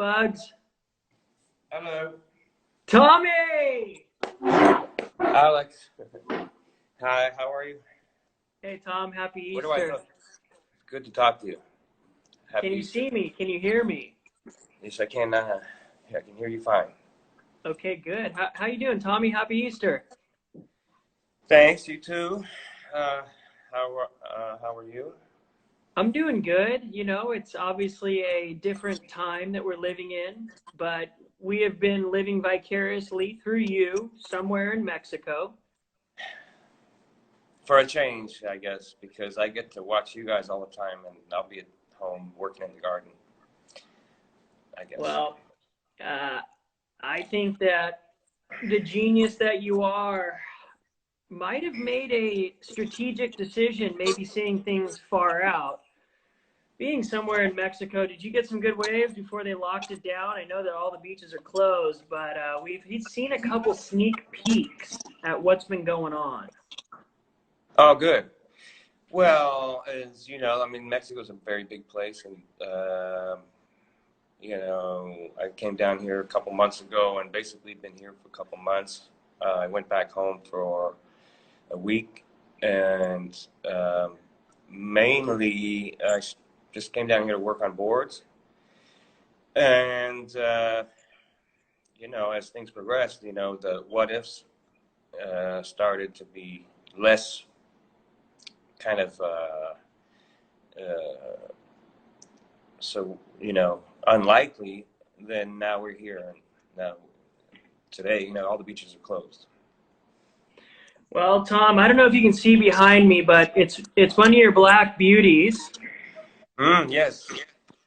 Bugs. Hello. Tommy! Alex. Hi, how are you? Hey, Tom, happy What do I Easter. look? Good to talk to you. Happy Can you Easter. see me? Can you hear me? Yes, I can. I can hear you fine. Okay, good. How you doing, Tommy? Happy Easter. Thanks, you too. How are you? I'm doing good. You know, it's obviously a different time that we're living in, but we have been living vicariously through you somewhere in Mexico. For a change, I guess, because I get to watch you guys all the time, and I'll be at home working in the garden, I guess. Well, I think that the genius that you are might have made a strategic decision, maybe seeing things far out. Being somewhere in Mexico, did you get some good waves before they locked it down? I know that all the beaches are closed, but we've seen a couple sneak peeks at what's been going on. Oh, good. Well, as you know, I mean, Mexico's a very big place, and I came down here a couple months ago and basically been here for a couple months. I went back home for a week, and mainly I just came down here to work on boards. And as things progressed, the what ifs started to be less kind of so unlikely. Then now we're here, and now today, all the beaches are closed. Well, Tom, I don't know if you can see behind me, but it's one of your black beauties. Yes.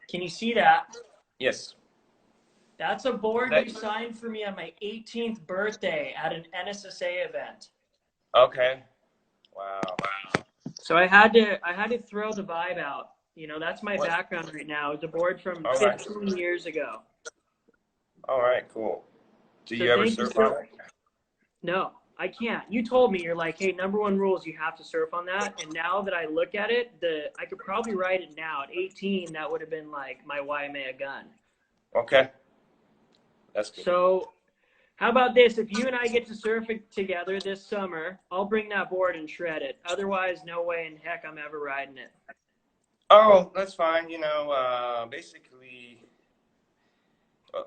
Can you see that? Yes. That's a board you signed for me on my 18th birthday at an NSSA event. Okay. Wow. So I had to throw the vibe out. That's my background right now. It's a board from 15 years ago. All right, cool. Do you So ever surf on it? No, I can't. You told me, you're like, hey, number one rule is you have to surf on that. And now that I look at it, I could probably ride it now. At 18, that would have been like my Waimea gun. Okay. That's good. So how about this? If you and I get to surf it together this summer, I'll bring that board and shred it. Otherwise, no way in heck I'm ever riding it. Oh, that's fine. Basically,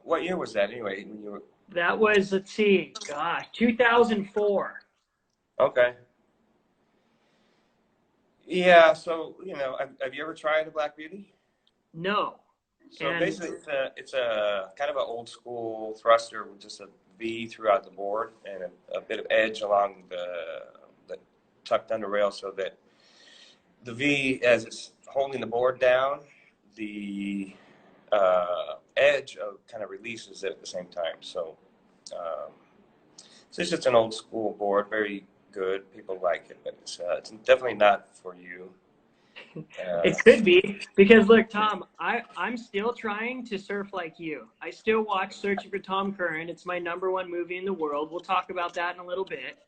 what year was that anyway? When you were... That was, let's see, gosh, 2004. Okay. Yeah. So, have you ever tried the Black Beauty? No. So basically, it's a kind of an old school thruster with just a V throughout the board and a bit of edge along the tucked under rail, so that the V, as it's holding the board down, the edge kind of releases it at the same time. So it's just an old school board, very good. People like it, but it's definitely not for you. It could be, because look, Tom, I'm still trying to surf like you. I still watch Searching for Tom Curren. It's my #1 movie in the world. We'll talk about that in a little bit.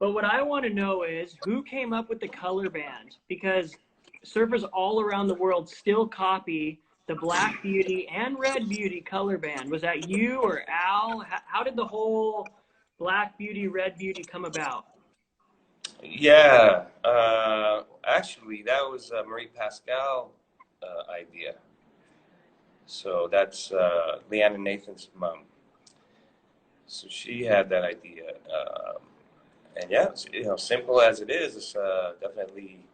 But what I want to know is who came up with the color band, because surfers all around the world still copy the Black Beauty and Red Beauty color band. Was that you or Al? How did the whole Black Beauty, Red Beauty come about? Yeah, actually, that was Marie Pascal idea. So that's Leanne and Nathan's mom. So she had that idea, and yeah, it's, simple as it is, it's definitely,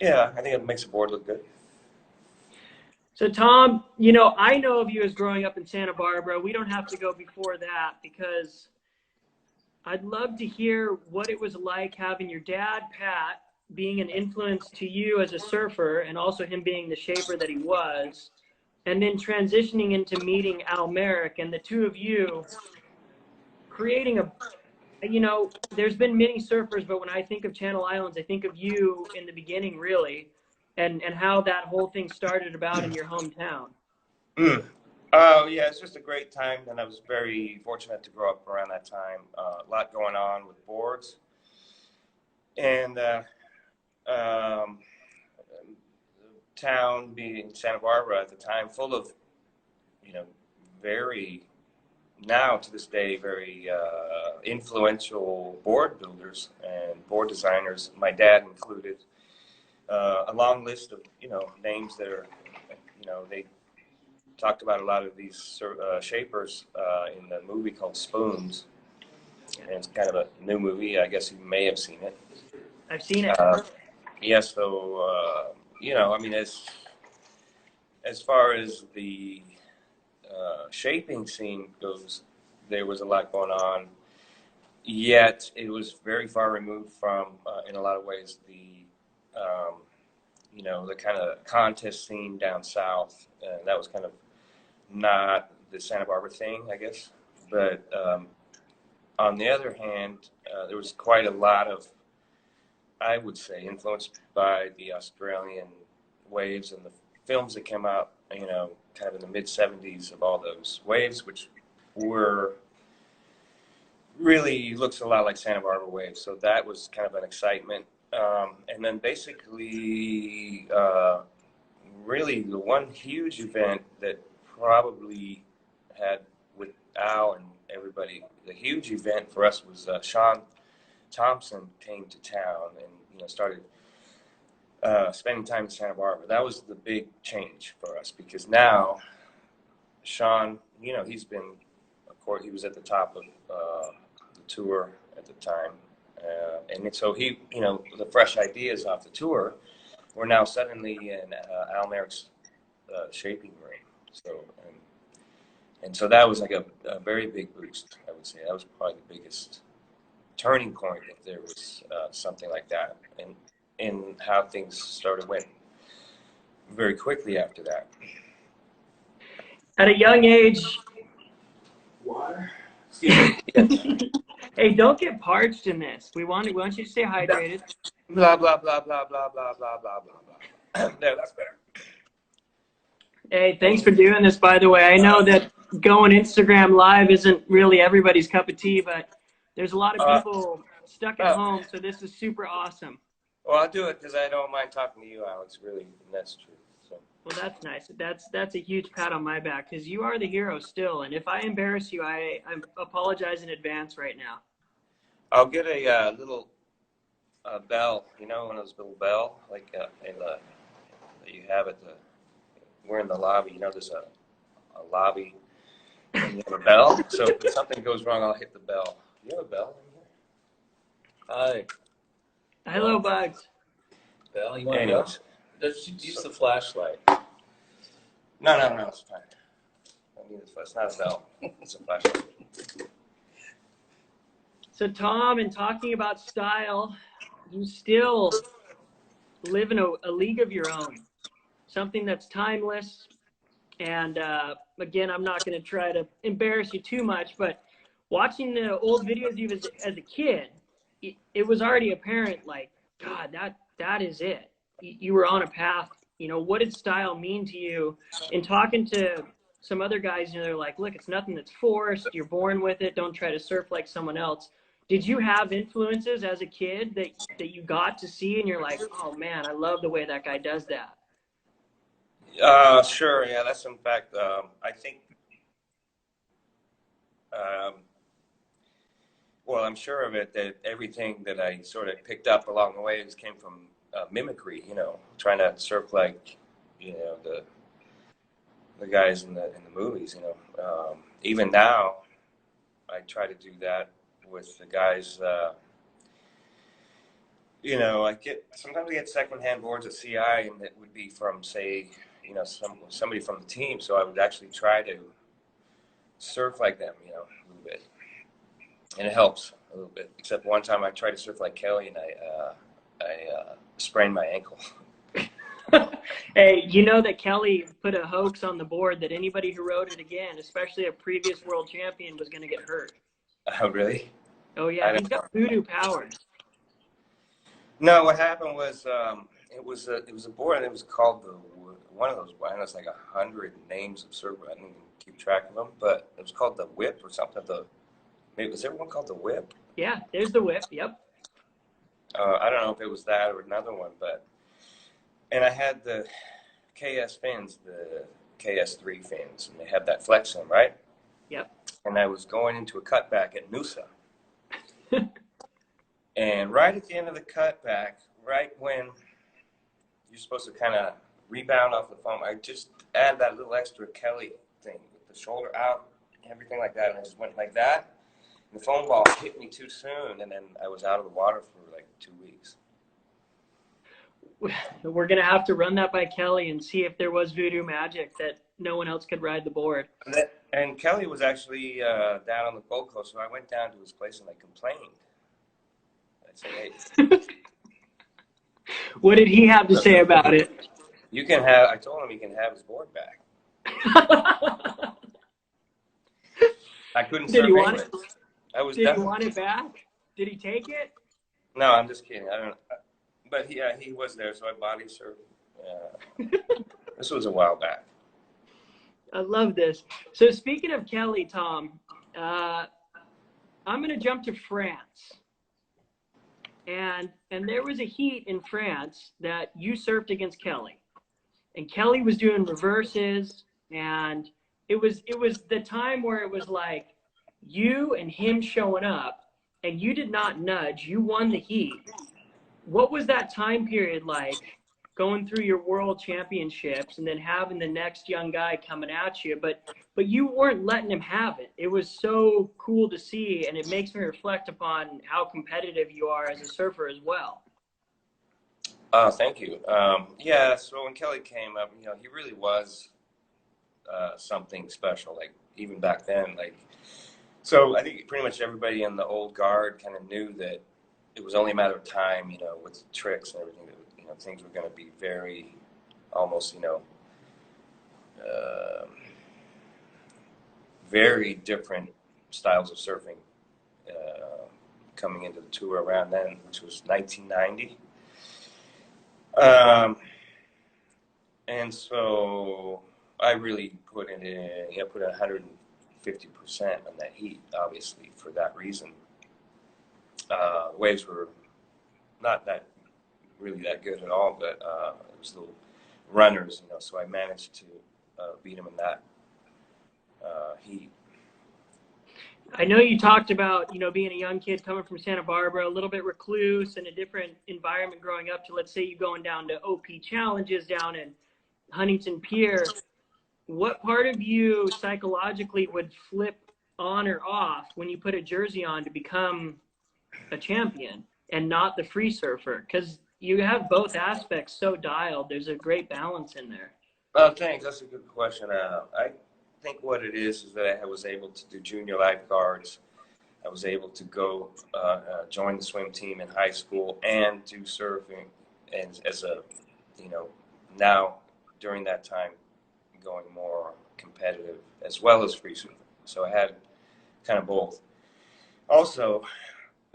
yeah, I think it makes the board look good. So Tom, I know of you as growing up in Santa Barbara. We don't have to go before that, because I'd love to hear what it was like having your dad, Pat, being an influence to you as a surfer, and also him being the shaper that he was, and then transitioning into meeting Al Merrick, and the two of you creating there's been many surfers, but when I think of Channel Islands, I think of you in the beginning, really, and how that whole thing started about in your hometown. Oh, yeah, it's just a great time, and I was very fortunate to grow up around that time. A lot going on with boards, and town being Santa Barbara at the time, full of, very, now to this day, very influential board builders and board designers, my dad included, a long list of, names that are, they talked about a lot of these shapers in the movie called Spoons. And it's kind of a new movie. I guess you may have seen it. I've seen it. Yeah, so, I mean, as far as the shaping scene goes, there was a lot going on, yet it was very far removed from, in a lot of ways, the kind of contest scene down south. And that was kind of not the Santa Barbara thing, I guess. But on the other hand, there was quite a lot of, I would say, influenced by the Australian waves and the films that came out, kind of in the mid-'70s of all those waves, which were really looks a lot like Santa Barbara waves. So that was kind of an excitement. And then basically, really the one huge event that probably had with Al and everybody, the huge event for us was Sean Thompson came to town and started spending time in Santa Barbara. That was the big change for us, because now Sean, he's been, of course, he was at the top of the tour at the time, and so he, the fresh ideas off the tour were now suddenly in Al Merrick's shaping room. So and so that was like a very big boost, I would say. That was probably the biggest turning point, if there was something like that, and in how things started went very quickly after that. At a young age. Water. Hey, don't get parched in this. We want you to stay hydrated. Blah blah blah blah blah blah blah blah blah. No, that's better. Hey, thanks for doing this, by the way. I know that going Instagram Live isn't really everybody's cup of tea, but there's a lot of people stuck at home, so this is super awesome. Well, I'll do it because I don't mind talking to you, Alex. Really, and that's true. So. Well, that's nice. That's a huge pat on my back, because you are the hero still. And if I embarrass you, I apologize in advance right now. I'll get a little bell. One of those little bell, like that you have at the. We're in the lobby. There's a lobby, and you have a bell. So if something goes wrong, I'll hit the bell. You have a bell in here? Hi. Hello, Bugs. Bell, you want to go? Just use the flashlight. No, it's fine. I need it's not a bell. It's a flashlight. So, Tom, in talking about style, you still live in a league of your own, something that's timeless. And again, I'm not going to try to embarrass you too much, but watching the old videos of you as a kid, it was already apparent, like, God, that is it. You were on a path. What did style mean to you? In talking to some other guys, they're like, look, it's nothing that's forced. You're born with it. Don't try to surf like someone else. Did you have influences as a kid that you got to see and you're like, oh man, I love the way that guy does that? Sure. Yeah, that's in fact, I think, well, I'm sure of it, that everything that I sort of picked up along the way came from mimicry, trying to surf like, the guys in the movies, even now I try to do that with the guys, sometimes I get secondhand boards at CI, and it would be from, say, somebody from the team. So I would actually try to surf like them, a little bit, and it helps a little bit. Except one time I tried to surf like Kelly, and I sprained my ankle. Hey, you know that Kelly put a hoax on the board that anybody who rode it again, especially a previous world champion, was going to get hurt. Oh, really? Oh, yeah. He's got voodoo powers. No, what happened was it was a board, and it was called one of those. I know it's like 100 names of surfers. I didn't even keep track of them, but it was called the Whip or something. Maybe was everyone called the Whip? Yeah, there's the Whip. Yep. I don't know if it was that or another one, and I had the KS fins, KS3 fins, and they have that flex in, right? Yep. And I was going into a cutback at Noosa. And right at the end of the cutback, right when you're supposed to kind of rebound off the foam, I just add that little extra Kelly thing with the shoulder out, everything like that, and I just went like that. And the foam ball hit me too soon, and then I was out of the water for like 2 weeks. We're going to have to run that by Kelly and see if there was voodoo magic that no one else could ride the board. And Kelly was actually down on the Gold Coast, so I went down to his place and I complained. I said, hey. What did he have to say about it? I told him he can have his board back. I couldn't Did surf he want English. it? Did he want it back? Did he take it? No, I'm just kidding. I don't. But he was there, so I body surfed. This was a while back. I love this. So speaking of Kelly, Tom, I'm going to jump to France. And there was a heat in France that you surfed against Kelly. And Kelly was doing reverses, and it was the time where it was like you and him showing up, and you did not nudge. You won the heat. What was that time period like, going through your world championships and then having the next young guy coming at you, but you weren't letting him have it? It was so cool to see, and it makes me reflect upon how competitive you are as a surfer as well. Thank you. Yeah, so when Kelly came up, he really was something special, like even back then. So I think pretty much everybody in the old guard kind of knew that it was only a matter of time, with tricks and everything, that, things were going to be very, almost, very different styles of surfing coming into the tour around then, which was 1990. And so I really put it in, put 150% on that heat, obviously, for that reason. Waves were not really that good at all, but it was little runners, so I managed to beat them in that heat. I know you talked about, being a young kid coming from Santa Barbara, a little bit recluse and a different environment growing up to, let's say, you going down to OP Challenges down in Huntington Pier. What part of you psychologically would flip on or off when you put a jersey on to become a champion and not the free surfer? Because you have both aspects so dialed. There's a great balance in there. Oh, thanks. That's a good question. I think what it is that I was able to do junior lifeguards. I was able to go join the swim team in high school and do surfing, and as a, now during that time going more competitive as well as free surfing. So I had kind of both. Also,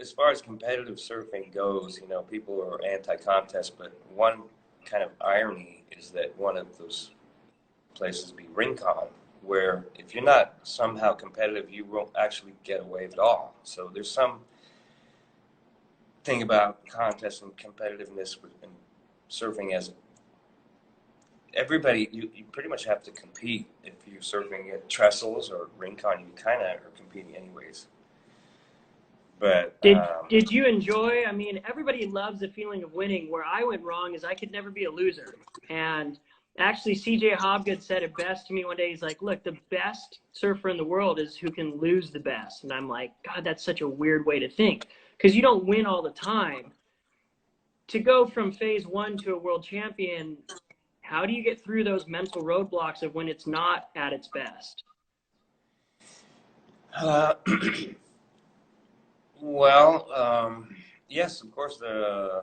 as far as competitive surfing goes, people are anti-contest, but one kind of irony is that one of those places be Rincon, where if you're not somehow competitive, you won't actually get a wave at all. So there's some thing about contest and competitiveness in surfing as everybody, you pretty much have to compete. If you're surfing at Trestles or Rincon, you kind of are competing anyways. But did you enjoy? I mean, everybody loves the feeling of winning. Where I went wrong is I could never be a loser. And actually, CJ Hobgood said it best to me one day. He's like, look, the best surfer in the world is who can lose the best. And I'm like, God, that's such a weird way to think, because you don't win all the time. To go from phase one to a world champion, how do you get through those mental roadblocks of when it's not at its best? Well, yes, of course. I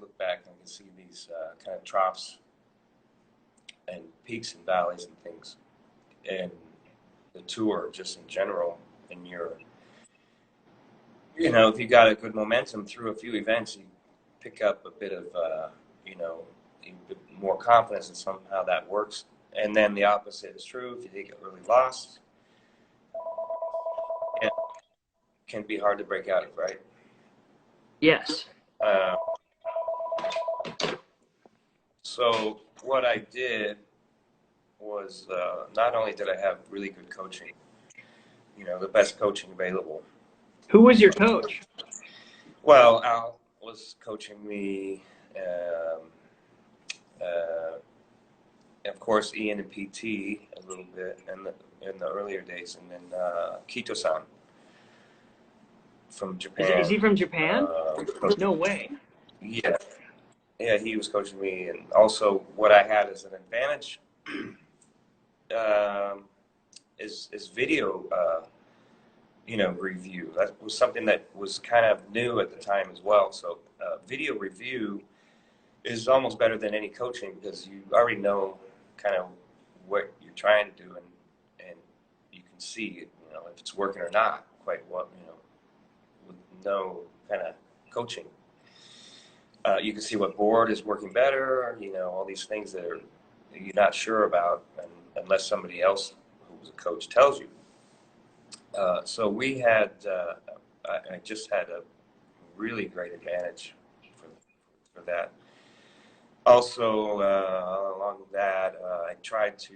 look back and I can see these kind of troughs and peaks and valleys and things, and the tour just in general. And if you got a good momentum through a few events, you pick up a bit of, a bit more confidence, and somehow that works. And then the opposite is true. If you get really lost, it can be hard to break out of, right? Yes. So what I did was not only did I have really good coaching, the best coaching available. Who was your coach? Well, Al was coaching me, um, uh, of course, Ian and PT a little bit in the earlier days, and then Kito-san from Is Japan. he from Japan? No way. Yeah, yeah, he was coaching me, and also what I had as an advantage um, is video, review. That was something that was kind of new at the time as well. So video review is almost better than any coaching because you already know kind of what you're trying to do, and you can see if it's working or not quite well, with no kind of coaching. You can see what board is working better, all these things that you're not sure about, unless somebody else who was a coach tells you. So we had, I just had a really great advantage for that. Also, along with that, I tried to,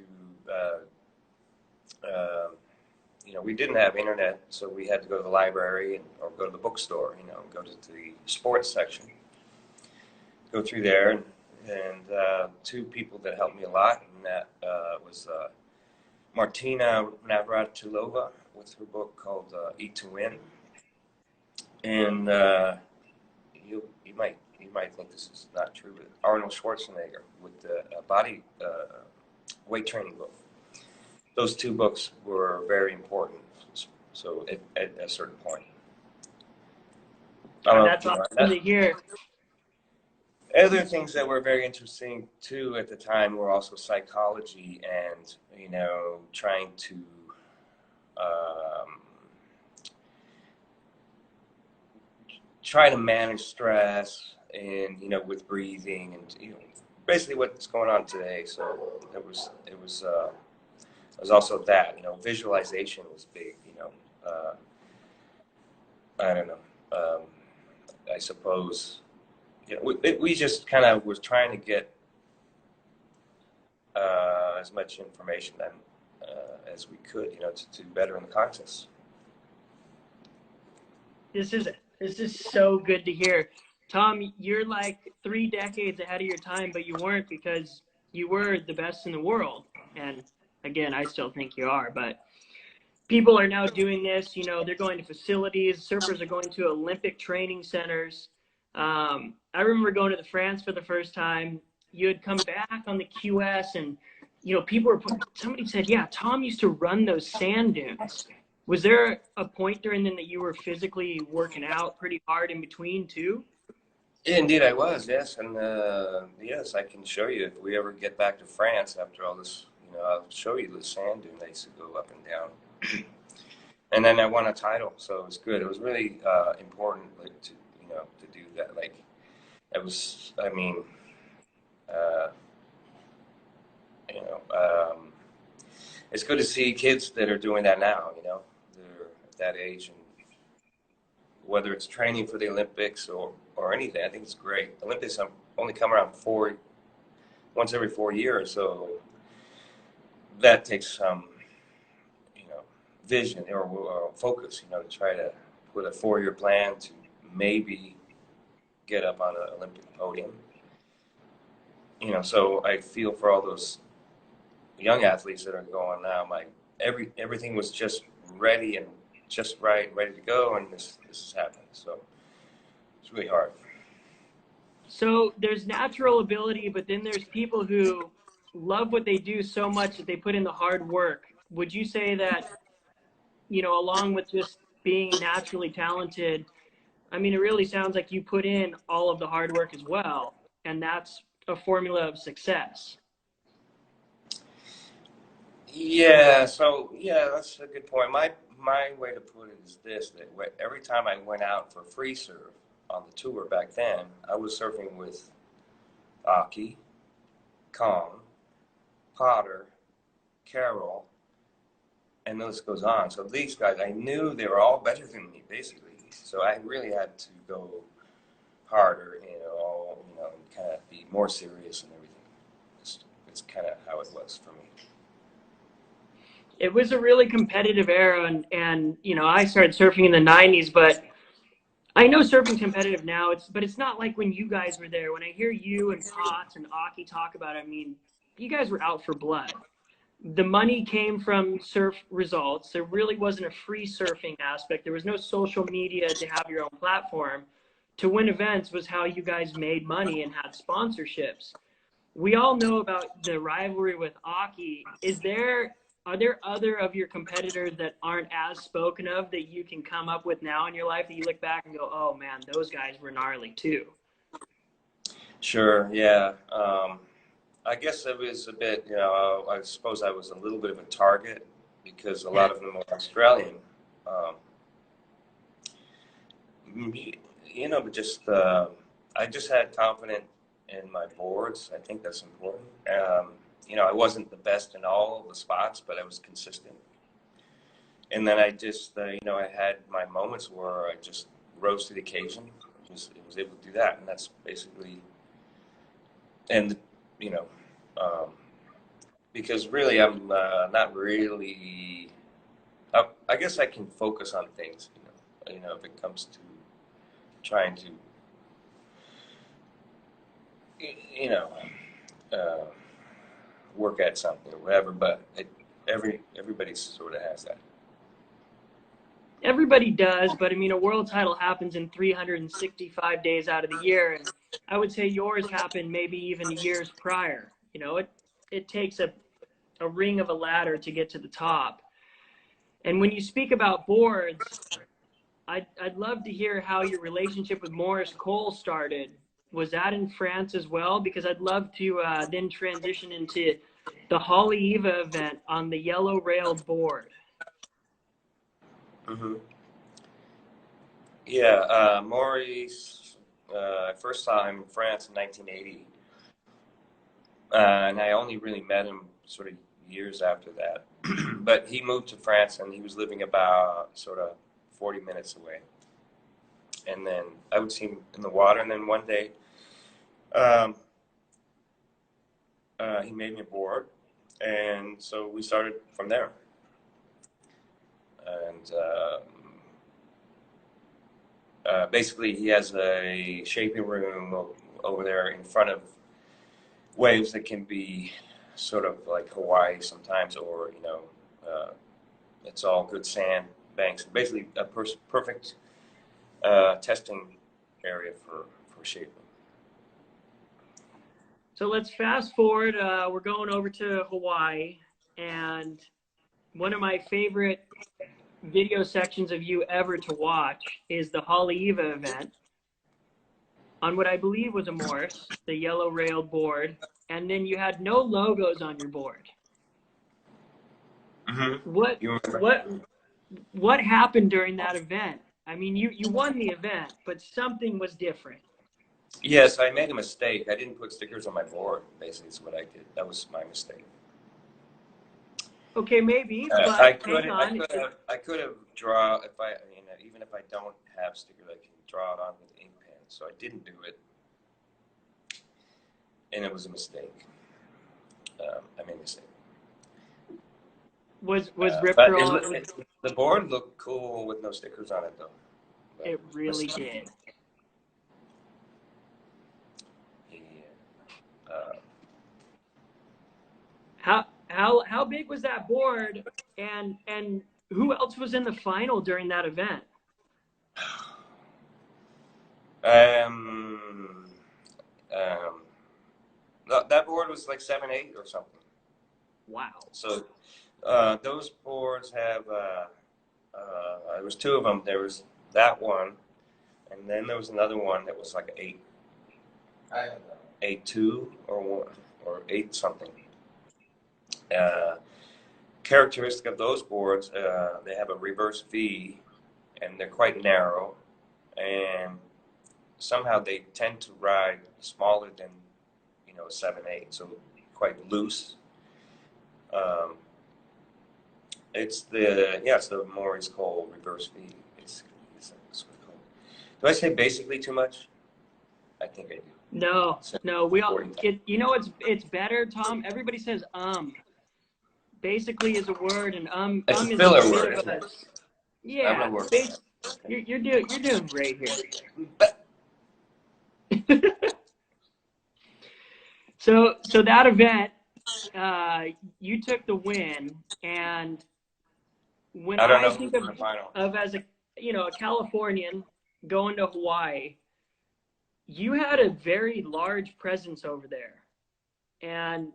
we didn't have internet, so we had to go to the library or go to the bookstore, go to the sports section, go through there, and two people that helped me a lot, and that was Martina Navratilova with her book called Eat to Win, and you might think this is not true, but Arnold Schwarzenegger with the body weight training book. Those two books were very important. So at a certain point, That's awesome to hear. Other things that were very interesting too at the time were also psychology and trying to try to manage stress and with breathing and basically what's going on today. So it was also that visualization was big. I don't know. I suppose we just kind of was trying to get as much information as we could, to better in the contest. This is so good to hear. Tom, you're like 3 decades ahead of your time, but you weren't because you were the best in the world. And again, I still think you are, but people are now doing this, they're going to facilities, surfers are going to Olympic training centers. I remember going to the France for the first time. You had come back on the QS and, somebody said, yeah, Tom used to run those sand dunes. Was there a point during then that you were physically working out pretty hard in between too? Indeed, I was, yes. And yes, I can show you if we ever get back to France after all this, I'll show you the sand dune. They used to go up and down. And then I won a title, so it was good. It was really important to do that. Like, it was, I mean, it's good to see kids that are doing that now, they're at that age, and whether it's training for the Olympics or anything, I think it's great. Olympics only come around once every 4 years, so that takes some, vision or focus, to try to put a 4-year plan to maybe get up on an Olympic podium. So I feel for all those young athletes that are going now. Everything was just ready and just right, ready to go, and this has happened. So it's really hard. So there's natural ability, but then there's people who love what they do so much that they put in the hard work. Would you say that, along with just being naturally talented, I mean, it really sounds like you put in all of the hard work as well, and that's a formula of success. Yeah, so that's a good point. My way to put it is this: that every time I went out for free surf on the tour back then, I was surfing with Aki, Kong, Potter, Carroll, and the list goes on. So these guys, I knew they were all better than me, basically. So I really had to go harder, and kind of be more serious and everything. It's kind of how it was for me. It was a really competitive era, and you know, I started surfing in the 90s, but I know surfing's competitive now. But it's not like when you guys were there. When I hear you and Potts and Aki talk about it, I mean, you guys were out for blood. The money came from surf results. There really wasn't a free surfing aspect. There was no social media to have your own platform. To win events was how you guys made money and had sponsorships. We all know about the rivalry with Aki. Are there other of your competitors that aren't as spoken of that you can come up with now in your life that you look back and go, oh man, those guys were gnarly too? Sure, yeah. I guess it was a bit, you know, I suppose I was a little bit of a target because a lot of them were Australian. You know, but just, I just had confidence in my boards. I think that's important. You know, I wasn't the best in all of the spots, but I was consistent. And then I just, you know, I had my moments where I just rose to the occasion. Was able to do that, and that's basically, and you know, because really I'm not really. I guess I can focus on things. You know, if it comes to trying to, you know, work at something or whatever. But everybody sort of has that. Everybody does, but I mean, a world title happens in 365 days out of the year, and I would say yours happened maybe even years prior. You know, it takes a ring of a ladder to get to the top. And when you speak about boards, I'd love to hear how your relationship with Maurice Cole started. Was that in France as well? Because I'd love to then transition into the Holly Eva event on the yellow railed board. Mm-hmm. Yeah, Maurice, I first saw him in France in 1980, and I only really met him sort of years after that. But he moved to France, and he was living about sort of 40 minutes away. And then I would see him in the water, and then one day he made me a board, and so we started from there. And basically, he has a shaping room over there in front of waves that can be sort of like Hawaii sometimes, or you know, it's all good sand banks. Basically, a perfect testing area for shaping. So let's fast forward. We're going over to Hawaii, and one of my favorite video sections of you ever to watch is the Holly Eva event on what I believe was a Morse, the yellow railed board, and then you had no logos on your board. Mm-hmm. What happened during that event? I mean, you won the event, but something was different. Yes, I made a mistake. I didn't put stickers on my board. Basically, is what I did. That was my mistake. Okay, maybe, but I could have drawn if I, you know, even if I don't have stickers, I can draw it on with ink pen. So I didn't do it, and it was a mistake. I made a mistake. Was Ripper the board looked cool with no stickers on it, though. But it really did. Yeah. How big was that board, and who else was in the final during that event? That board was like 7-8 or something. Wow. So those boards have there was two of them. There was that one, and then there was another one that was like 8. I have that. 8.2 or 8 something. Characteristic of those boards, they have a reverse V, and they're quite narrow, and somehow they tend to ride smaller than, you know, a 7-8, so quite loose. It's the Maurice Cole reverse V. It's what it's called. Do I say basically too much? I think I do. No, we all. You know, it's better, Tom. Everybody says basically is a word, and It's a is filler a bit word, of isn't a, it? I'm yeah. gonna work. You're doing great here. So that event, you took the win, and when I don't I know who's think in the final. of as a a Californian going to Hawaii, you had a very large presence over there. And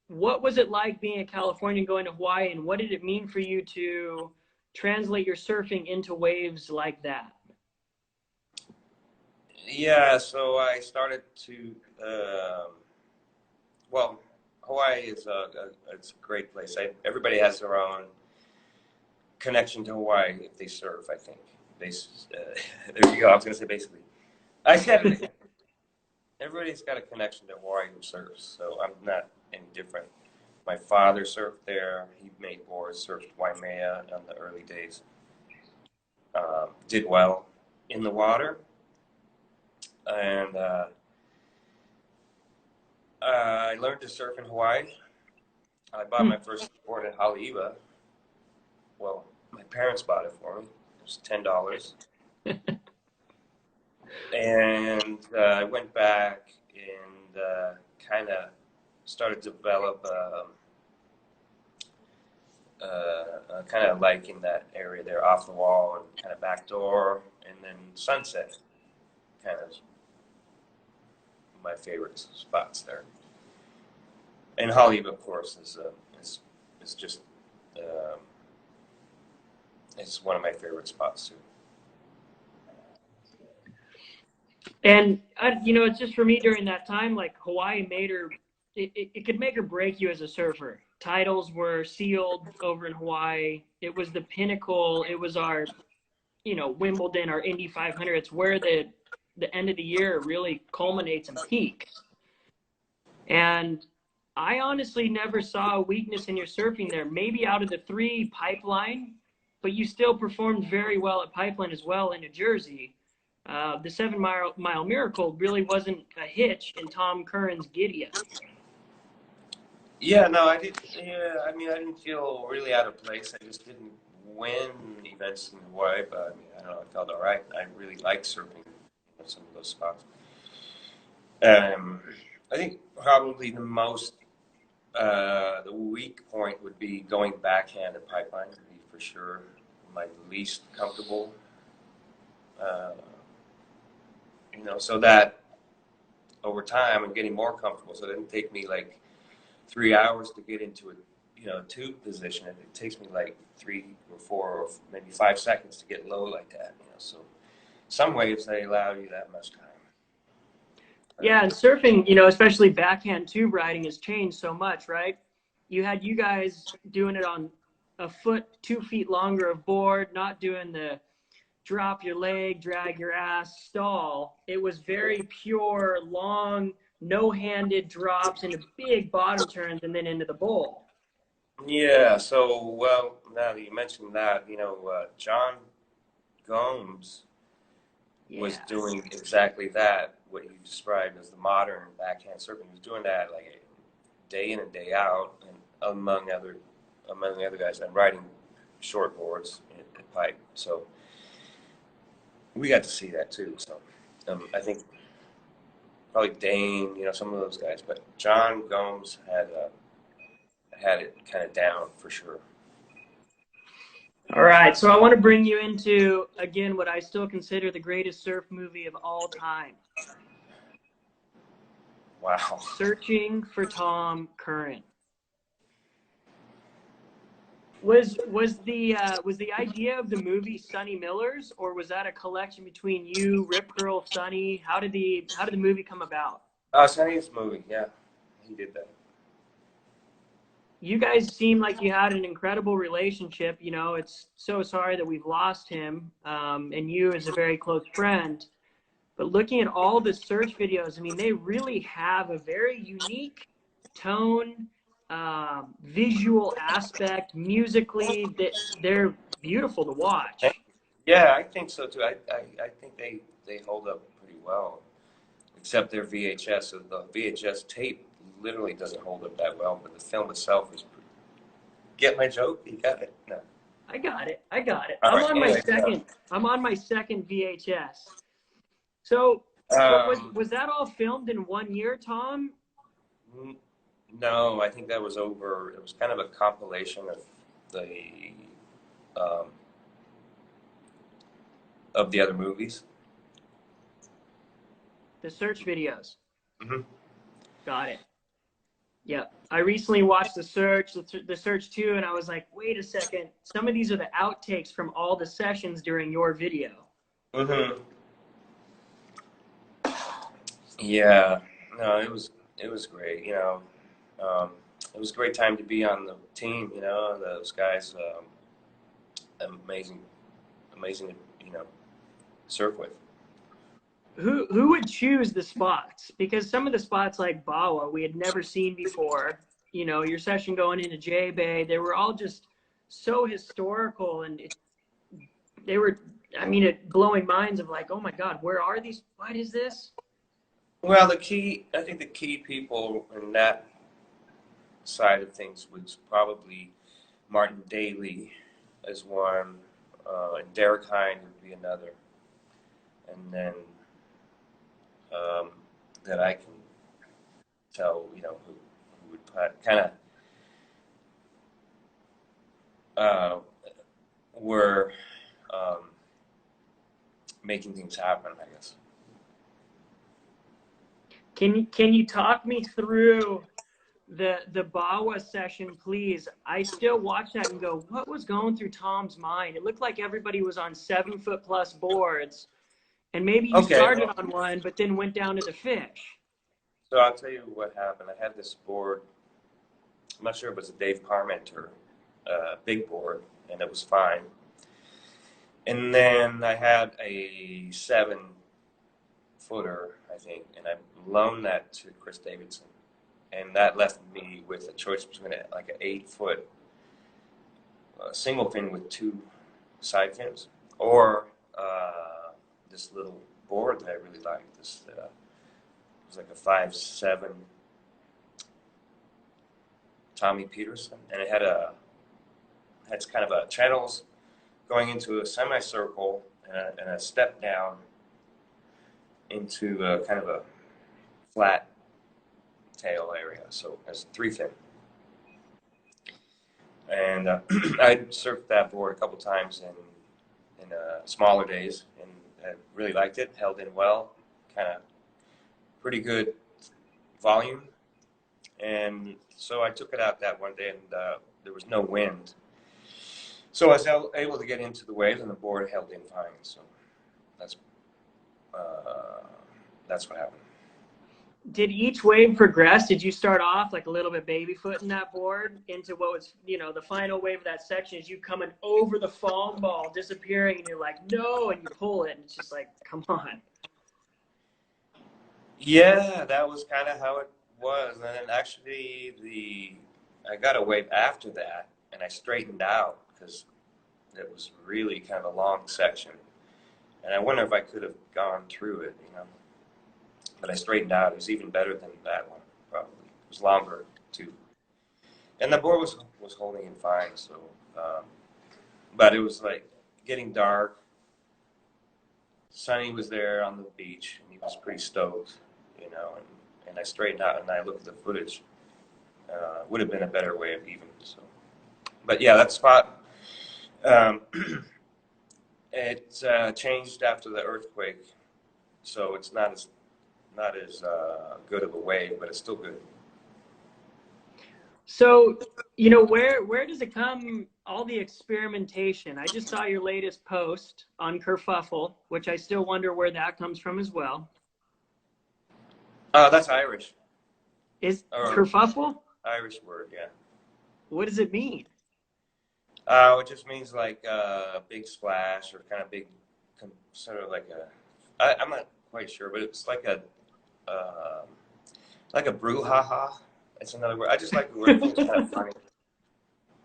what was it like being a Californian going to Hawaii, and what did it mean for you to translate your surfing into waves like that? Yeah, so I started to. Well, Hawaii is it's a great place. Everybody has their own connection to Hawaii if they surf. I think there you go. I was gonna say basically. I said it. Everybody's got a connection to Hawaii who surfs, so I'm not any different. My father surfed there. He made boards, surfed Waimea in the early days. Did well in the water, and I learned to surf in Hawaii. I bought my first board in Haleiwa. Well, my parents bought it for me. It was $10, and I went back and kind of started to develop. Kind of like in that area there, off the wall and kind of backdoor, and then Sunset, kind of my favorite spots there. And Hollywood, of course, is just um, it's one of my favorite spots too. And it's just for me during that time, like Hawaii made her, it could make or break you as a surfer. Titles were sealed over in Hawaii. It was the pinnacle. It was our, Wimbledon, our Indy 500. It's where the end of the year really culminates and peaks. And I honestly never saw a weakness in your surfing there. Maybe out of the three, Pipeline, but you still performed very well at Pipeline as well in New Jersey. The 7 Mile Miracle really wasn't a hitch in Tom Curren's giddy up. Yeah, no, I did. Yeah, I mean, I didn't feel really out of place. I just didn't win events in Hawaii, but I mean, I don't know. I felt all right. I really liked surfing in some of those spots. Um, I think probably the weak point would be going backhand at Pipeline, would be for sure my least comfortable. Uh, so that over time I'm getting more comfortable. So it didn't take me like 3 hours to get into a tube position. It takes me like 3 or 4 or maybe 5 seconds to get low like that. So some waves they allow you that much time. Yeah, and surfing, especially backhand tube riding has changed so much, right? You had you guys doing it on a foot, 2 feet longer of board, not doing the drop your leg, drag your ass, stall. It was very pure, long, no-handed drops into big bottom turns and then into the bowl. Yeah. So well, now that you mentioned that, John Gomes was doing exactly that, what you described as the modern backhand surfing. He was doing that like day in and day out, and among other guys, and riding short boards at Pipe. So we got to see that too. So I think probably Dane, some of those guys, but John Gomes had it kind of down for sure. All right, so I want to bring you into, again, what I still consider the greatest surf movie of all time. Wow. Searching for Tom Curren. Was the idea of the movie Sonny Miller's, or was that a collection between you, Rip Curl, Sonny? How did the movie come about? Sonny's movie, yeah, he did that. You guys seem like you had an incredible relationship. It's so sorry that we've lost him, and you as a very close friend. But looking at all the search videos, I mean, they really have a very unique tone, visual aspect, musically. They're beautiful to watch. Yeah, I think so too. I think they hold up pretty well, except their VHS. So the VHS tape literally doesn't hold up that well, but the film itself is get my joke? You got it? No. I got it. I got it. All I'm right, on anyway, I'm on my second VHS. So was that all filmed in 1 year, Tom? No, I think that was over. It was kind of a compilation um, of the other movies. The search videos. Mm-hmm. Got it. Yep. I recently watched the search 2, and I was like, wait a second. Some of these are the outtakes from all the sessions during your video. Mm-hmm. Yeah. No, it was great. You know, it was a great time to be on the team. You know, those guys, amazing, you know, surf with. Who would choose the spots? Because some of the spots like Bawa we had never seen before. You know, your session going into J Bay, they were all just so historical, and they were, I mean, it blowing minds of like, oh my God, where are these? What is this? Well, I think the key people in that side of things was probably Martin Daly as one, and Derek Hine would be another, and then that I can tell, you know, who would kind of were making things happen, I guess. Can you talk me through the Bawa session, please? I still watch that and go, what was going through Tom's mind? It looked like everybody was on 7-foot+ boards, and maybe you started on one, but then went down to the fish. So I'll tell you what happened. I had this board. I'm not sure if it was a Dave Parmenter big board, and it was fine. And then I had a 7-footer, I think, and I loaned that to Chris Davidson. And that left me with a choice between like an 8-foot single fin with 2 side fins, or this little board that I really liked. This it was like a 5.7 Tommy Peterson, and it had kind of a channels going into a semicircle and a step down into kind of a flat tail area. So it's 3 fin. And I surfed that board a couple times in smaller days, and I really liked it. Held in well, kind of pretty good volume. And so I took it out that one day, and there was no wind. So I was able to get into the waves, and the board held in fine. So that's what happened. Did each wave progress? Did you start off like a little bit baby footing that board into what was, you know, the final wave of that section is you coming over the foam ball, disappearing, and you're like, no, and you pull it, and it's just like, come on. Yeah, that was kind of how it was. And then actually I got a wave after that, and I straightened out because it was really kind of a long section. And I wonder if I could have gone through it, you know. But I straightened out. It was even better than that one, probably. It was longer, too. And the board was holding in fine, so. But it was like getting dark. Sonny was there on the beach, and he was pretty stoked, you know. And I straightened out, and I looked at the footage. Would have been a better wave, even. So. But yeah, that spot, it changed after the earthquake, so it's not as good of a wave, but it's still good. So, you know, where does it come, all the experimentation? I just saw your latest post on kerfuffle, which I still wonder where that comes from as well. That's Irish. Is kerfuffle? Irish word, yeah. What does it mean? It just means like a big splash, or kind of big, sort of like I'm not quite sure, but it's like a brouhaha. It's another word. I just like the word. It's kind of funny.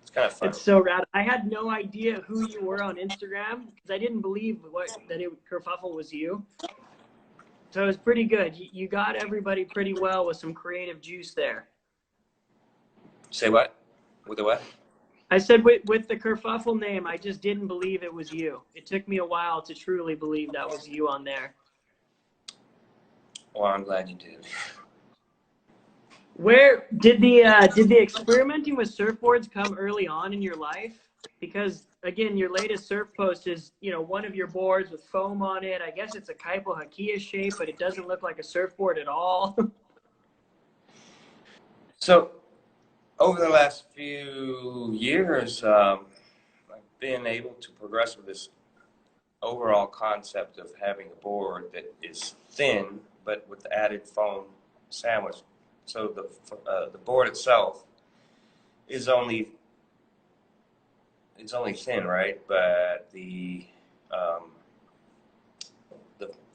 It's kind of funny. It's so rad. I had no idea who you were on Instagram because I didn't believe kerfuffle was you. So it was pretty good. You got everybody pretty well with some creative juice there. Say what? With the what? I said with the kerfuffle name, I just didn't believe it was you. It took me a while to truly believe that was you on there. Well, I'm glad you did. Where did the experimenting with surfboards come early on in your life? Because again, your latest surf post is, you know, one of your boards with foam on it. I guess it's a Kaipo Hakia shape, but it doesn't look like a surfboard at all. So over the last few years, I've been able to progress with this overall concept of having a board that is thin, but with added foam sandwich. So the board itself is only thin, right? But the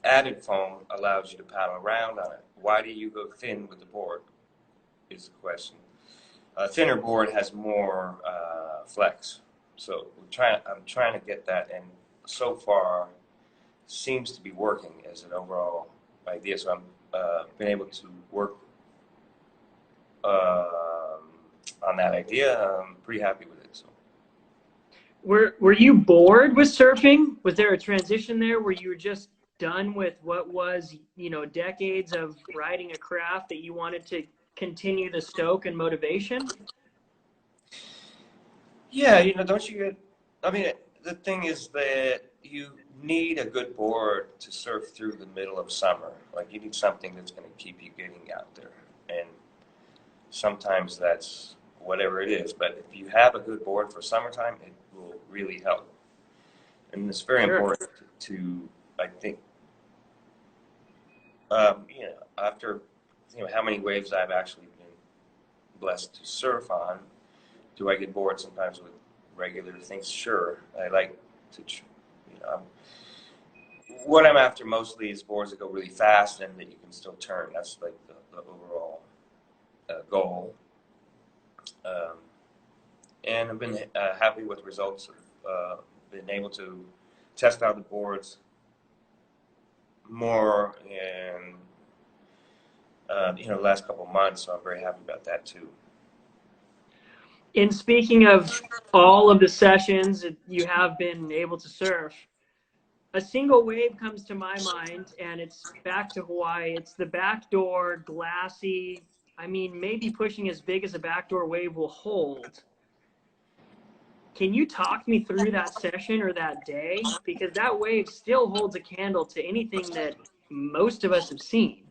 added foam allows you to paddle around on it. Why do you go thin with the board? Is the question. A thinner board has more flex, so I'm trying to get that, and so far seems to be working as an overall idea. So I'm been able to work on that idea. I'm pretty happy with it. So. Were you bored with surfing? Was there a transition there where you were just done with what was, you know, decades of riding a craft that you wanted to continue the stoke and motivation? Yeah, you know, don't you get? I mean, the thing is that you need a good board to surf through the middle of summer. Like, you need something that's going to keep you getting out there, and sometimes that's whatever it is. But if you have a good board for summertime, it will really help. And it's very Sure. important to, I think, you know, after, you know, how many waves I've actually been blessed to surf on. Do I get bored sometimes with regular things? Sure. I like to, you know, what I'm after mostly is boards that go really fast and that you can still turn. That's like the overall goal. Um, and I've been happy with the results. Been able to test out the boards more in you know, the last couple of months, so I'm very happy about that too. In speaking of all of the sessions that you have been able to surf, a single wave comes to my mind, and it's back to Hawaii. It's the backdoor, glassy, I mean, maybe pushing as big as a backdoor wave will hold. Can you talk me through that session or that day? Because that wave still holds a candle to anything that most of us have seen.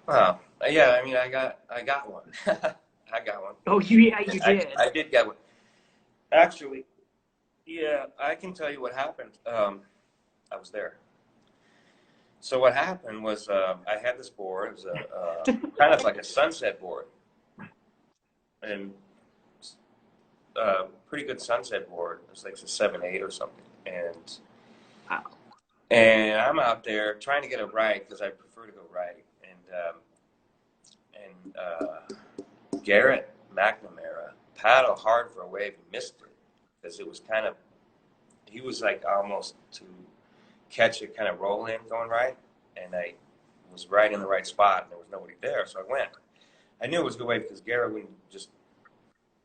Wow. Yeah, I mean, I got one. I got one. Oh, yeah, you did. I did get one. Actually, yeah, I can tell you what happened. I was there. So what happened was I had this board. It was a kind of like a sunset board, and pretty good sunset board. It was like a 7/8 or something, Wow. and I'm out there trying to get it right because I prefer to go right. And Garrett McNamara paddled hard for a wave and missed it because it was kind of, he was like almost to catch it, kind of roll in going right, and I was right in the right spot and there was nobody there, so I went. I knew it was a good wave because Garrett wouldn't just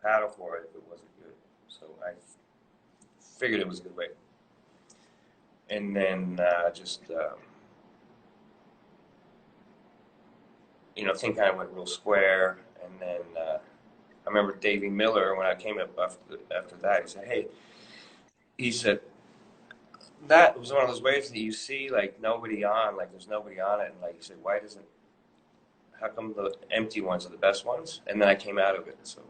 paddle for it if it wasn't good, so I figured it was a good wave. And then you know, thing kind of went real square. And then I remember Davy Miller, when I came up after that, he said, hey, he said, that was one of those waves that you see like nobody on, like there's nobody on it. And like, he said, how come the empty ones are the best ones? And then I came out of it. So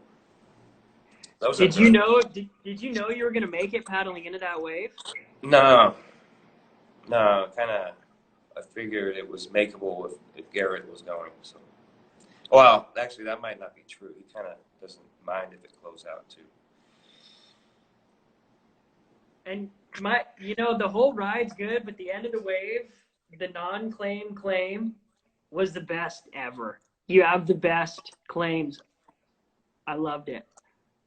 those Did you know you were going to make it paddling into that wave? No, kind of, I figured it was makeable if Garrett was going. So, well, actually, that might not be true. He kind of doesn't mind if it close out too. And you know, the whole ride's good, but the end of the wave, the non-claim claim was the best ever. You have the best claims. I loved it.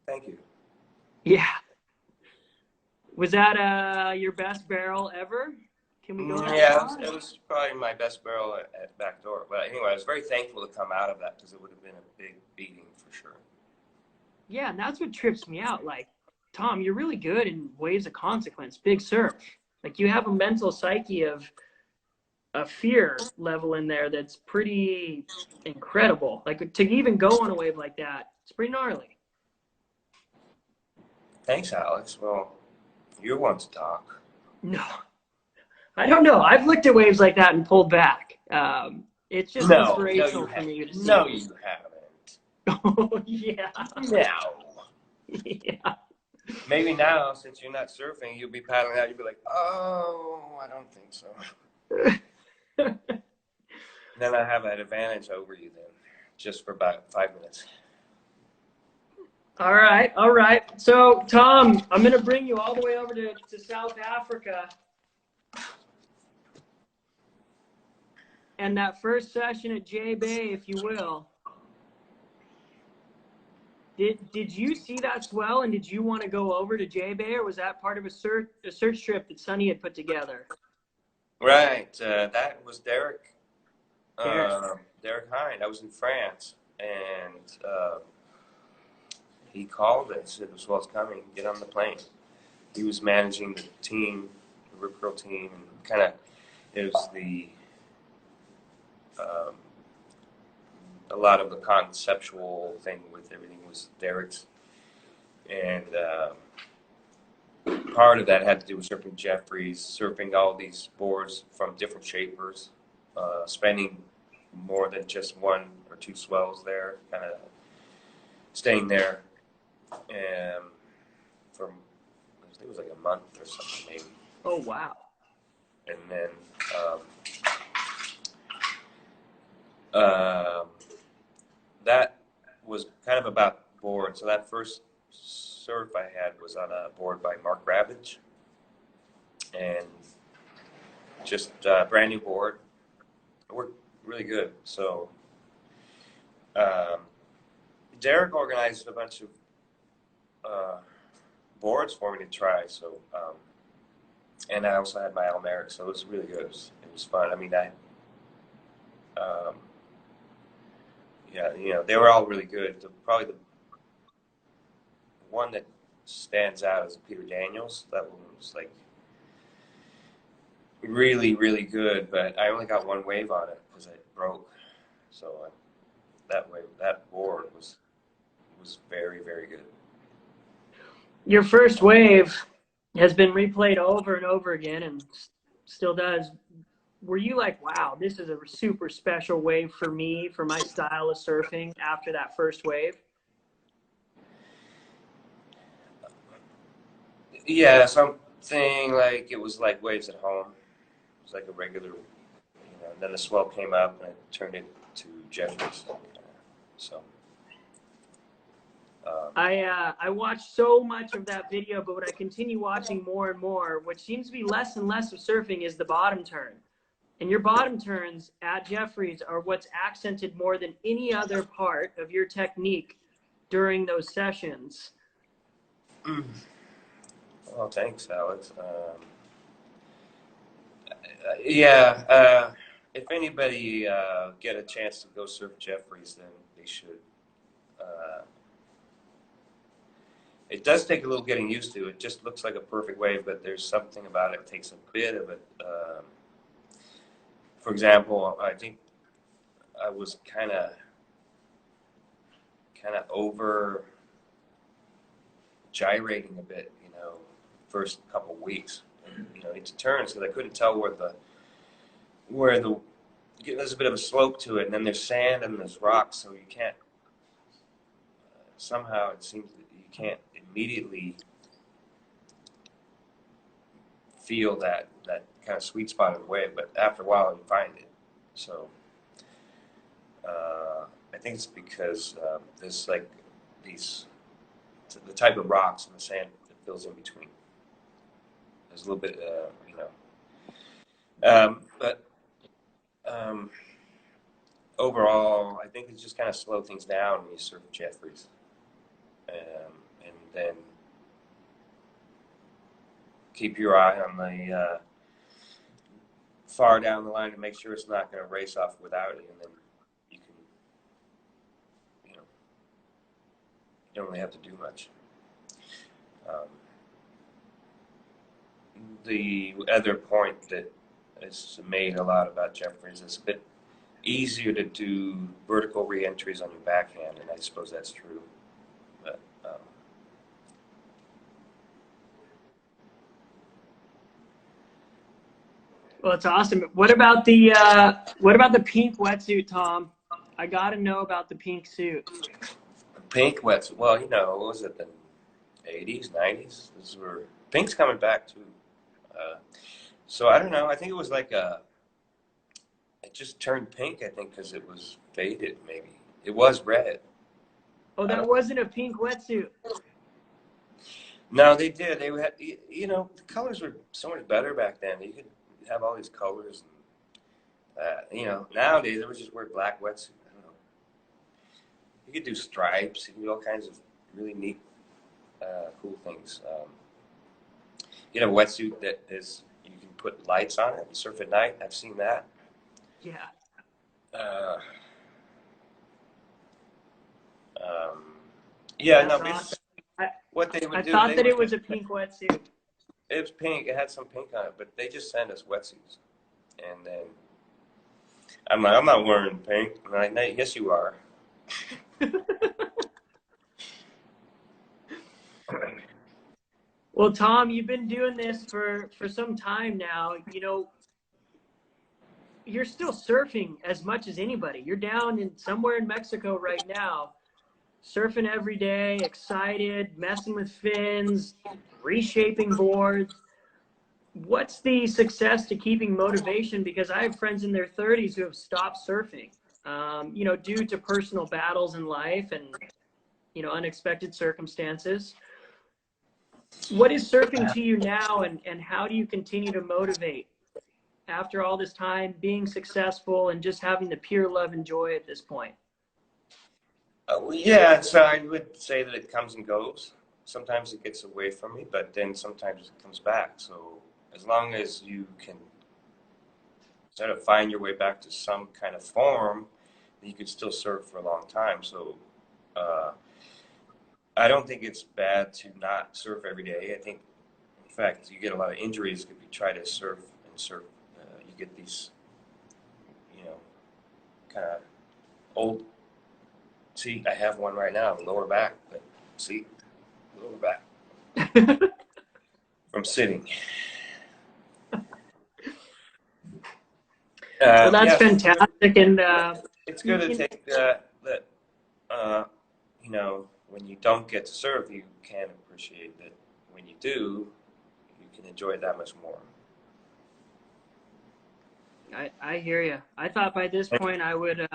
Thank you. Yeah. Was that your best barrel ever? Can we go that Yeah, far? it was probably my best barrel at Backdoor. But anyway, I was very thankful to come out of that because it would have been a big beating for sure. Yeah, and that's what trips me out. Like, Tom, you're really good in waves of consequence, big surf. Like, you have a mental psyche of a fear level in there that's pretty incredible. Like, to even go on a wave like that, it's pretty gnarly. Thanks, Alex. Well, you're one to talk. No, I don't know. I've looked at waves like that and pulled back. It's just inspirational for me to see. No, you haven't. Oh, yeah. No. Yeah. Maybe now, since you're not surfing, you'll be paddling out. You'll be like, oh, I don't think so. Then I have an advantage over you then, just for about 5 minutes. All right, all right. So, Tom, I'm going to bring you all the way over to South Africa. And that first session at J-Bay, if you will, did you see that swell and did you want to go over to J-Bay, or was that part of a search trip that Sonny had put together? Right. That was Derek. Derek. Derek Hind. I was in France, and he called and said the swell's coming. Get on the plane. He was managing the team, the Rip Curl team, and kind of it was a lot of the conceptual thing with everything was Derek's, and part of that had to do with surfing Jeffries, surfing all these boards from different shapers, spending more than just 1 or 2 swells there, kind of staying there, and from I think it was like a month or something maybe. Oh, wow. And then that was kind of about board. So that first surf I had was on a board by Mark Ravage, and just a brand new board. It worked really good. So Derek organized a bunch of boards for me to try. So and I also had my Almeric, so it was really good. It was fun. I mean, yeah, they were all really good. Probably the one that stands out is Peter Daniels. That one was like really, really good, but I only got 1 wave on it because it broke. So that board was very, very good. Your first wave has been replayed over and over again and still does. Were you like, wow, this is a super special wave for me, for my style of surfing after that first wave? Yeah, something like it was like waves at home. It was like a regular, and then the swell came up and I turned it to Jeffries. So. I watched so much of that video, but what I continue watching more and more, what seems to be less and less of surfing, is the bottom turn. And your bottom turns at Jeffries are what's accented more than any other part of your technique during those sessions. Well, thanks, Alex. Yeah, if anybody get a chance to go surf Jeffries, then they should. It does take a little getting used to. It just looks like a perfect wave, but there's something about it that takes a bit of it. For example, I think I was kind of over gyrating a bit, first couple of weeks, into turns, because I couldn't tell where the there's a bit of a slope to it, and then there's sand and there's rocks, so you can't. Somehow it seems that you can't immediately feel that kind of sweet spot of the wave, but after a while you find it. So I think it's because there's like the type of rocks and the sand that fills in between. There's a little bit, but overall, I think it's just kind of slow things down when you surf Jeffries, and then keep your eye on the far down the line to make sure it's not going to race off without it, and then you can, don't really have to do much. The other point that is made a lot about Jeffries is a bit easier to do vertical re-entries on your backhand, and I suppose that's true. But Well, it's awesome. What about the pink wetsuit, Tom? I got to know about the pink suit. pink wetsuit. Well, you know, what was it, the 80s, 90s? Pink's coming back too. So I don't know. I think it was like it just turned pink. I think because it was faded. Maybe it was red. Oh, that wasn't a pink wetsuit. No, they did. They had, you know, the colors were so much better back then. You could have all these colors. And, you know, nowadays they would just wear black wetsuit. I don't know. You could do stripes. You can do all kinds of really neat, cool things. You know, a wetsuit that is you can put lights on it and surf at night. I've seen that. Yeah. Yeah, That's no, awesome. what they would I do. thought that it was a pink wetsuit. It was pink. It had some pink on it, but they just sent us wetsuits, and then I'm like, I'm not wearing pink. And I'm like, yes, you are. Well, Tom, you've been doing this for some time now. You know, you're still surfing as much as anybody. You're down in somewhere in Mexico right now, surfing every day, excited, messing with fins, reshaping boards. What's the success to keeping motivation? Because I have friends in their 30s who have stopped surfing, you know, due to personal battles in life and, you know, unexpected circumstances. What is surfing to you now, and how do you continue to motivate after all this time, being successful and just having the pure love and joy at this point? Well, yeah, so I would say that it comes and goes. Sometimes it gets away from me, but then sometimes it comes back. So as long as you can sort of find your way back to some kind of form, you could still surf for a long time. So I don't think it's bad to not surf every day. I think, in fact, you get a lot of injuries if you try to surf and surf. You get these, you know, kind of old. See, I have one right now, lower back. But see, lower back from sitting. Well, that's Yeah, fantastic, and it's good to take that. You know, when you don't get to surf, you can appreciate that. When you do, you can enjoy it that much more. I hear you. I thought by this point I would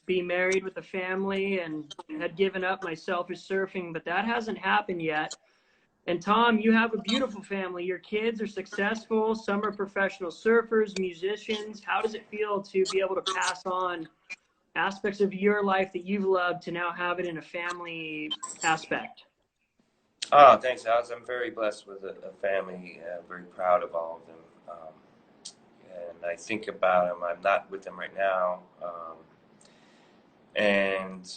be married with a family and had given up my selfish surfing, but that hasn't happened yet. And Tom, you have a beautiful family. Your kids are successful. Some are professional surfers, musicians. How does it feel to be able to pass on aspects of your life that you've loved to now have it in a family aspect? Oh, thanks, Alex. I'm very blessed with a family. Very proud of all of them. And I think about them. I'm not with them right now. And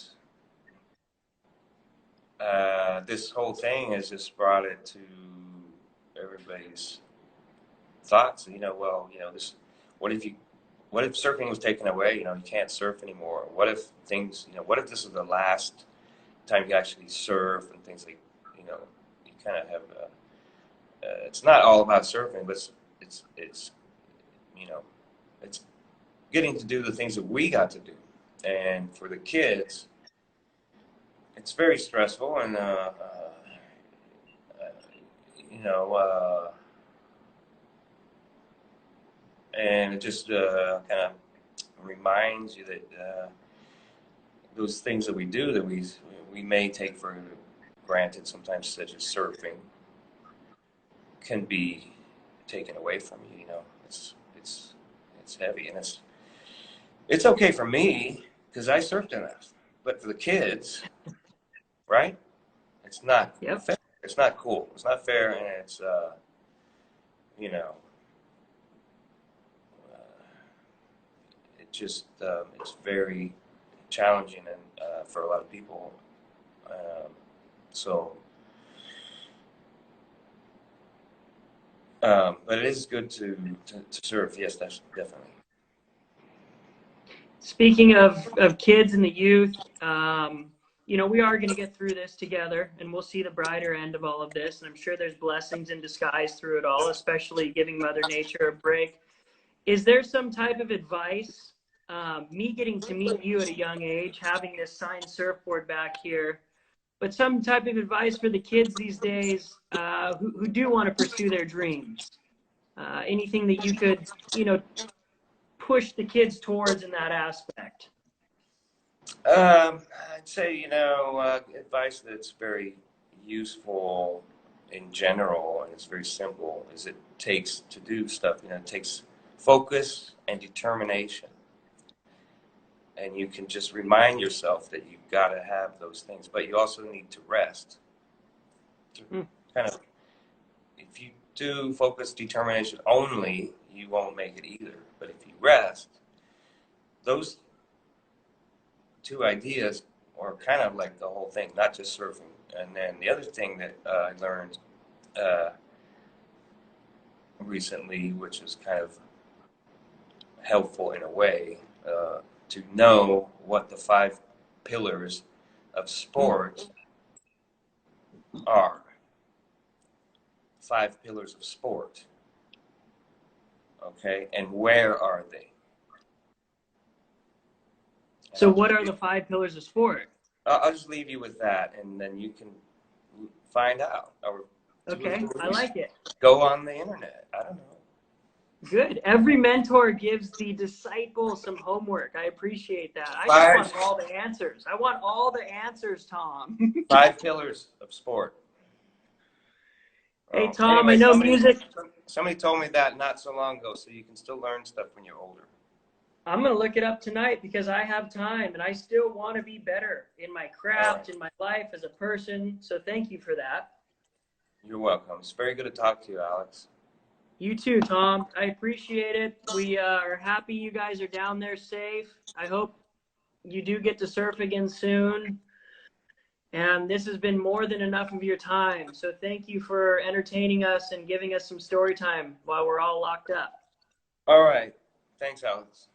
this whole thing has just brought it to everybody's thoughts. You know, well, you know, what if you, what if surfing was taken away? You know, you can't surf anymore. What if things, you know, what if this is the last time you actually surf and things like, you know, you kind of have, it's not all about surfing, but it's, you know, it's getting to do the things that we got to do. And for the kids, it's very stressful and, you know, and it just kind of reminds you that those things that we do that we may take for granted sometimes, such as surfing, can be taken away from you. You know, it's heavy, and it's okay for me because I surfed enough, but for the kids, right? It's not Yep. fair. It's not cool. It's not fair, and it's you know, it just it's very challenging and for a lot of people. Um, So, but it is good to surf. Yes, that's definitely. Speaking of kids and the youth, you know, we are going to get through this together, and we'll see the brighter end of all of this. And I'm sure there's blessings in disguise through it all, especially giving Mother Nature a break. Is there some type of advice, me getting to meet you at a young age, having this signed surfboard back here, but some type of advice for the kids these days who do want to pursue their dreams? Anything that you could, you know, push the kids towards in that aspect? I'd say, you know, advice that's very useful in general, and it's very simple, is it takes to do stuff, you know, it takes focus and determination. And you can just remind yourself that you've got to have those things, but you also need to rest. Kind of, if you do focus, determination only, you won't make it either. But if you rest, those two ideas are kind of like the whole thing, not just surfing. And then the other thing that I learned recently, which is kind of helpful in a way, to know what the 5 pillars of sport are. 5 pillars of sport. Okay, and where are they? So what are the 5 pillars of sport? I'll just leave you with that, and then you can find out. Or Okay, I like it. Go on the internet. I don't know. Good. Every mentor gives the disciple some homework. I appreciate that. I just want all the answers. I want all the answers, Tom. 5 pillars of sport. Hey, Tom, anyway, I know music. Somebody told me that not so long ago, so you can still learn stuff when you're older. I'm going to look it up tonight because I have time, and I still want to be better in my craft, in my life as a person. So thank you for that. You're welcome. It's very good to talk to you, Alex. You too, Tom. I appreciate it. We are happy you guys are down there safe. I hope you do get to surf again soon. And this has been more than enough of your time. So thank you for entertaining us and giving us some story time while we're all locked up. All right. Thanks, Alex.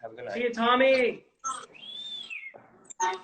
Have a good night. See you, Tommy.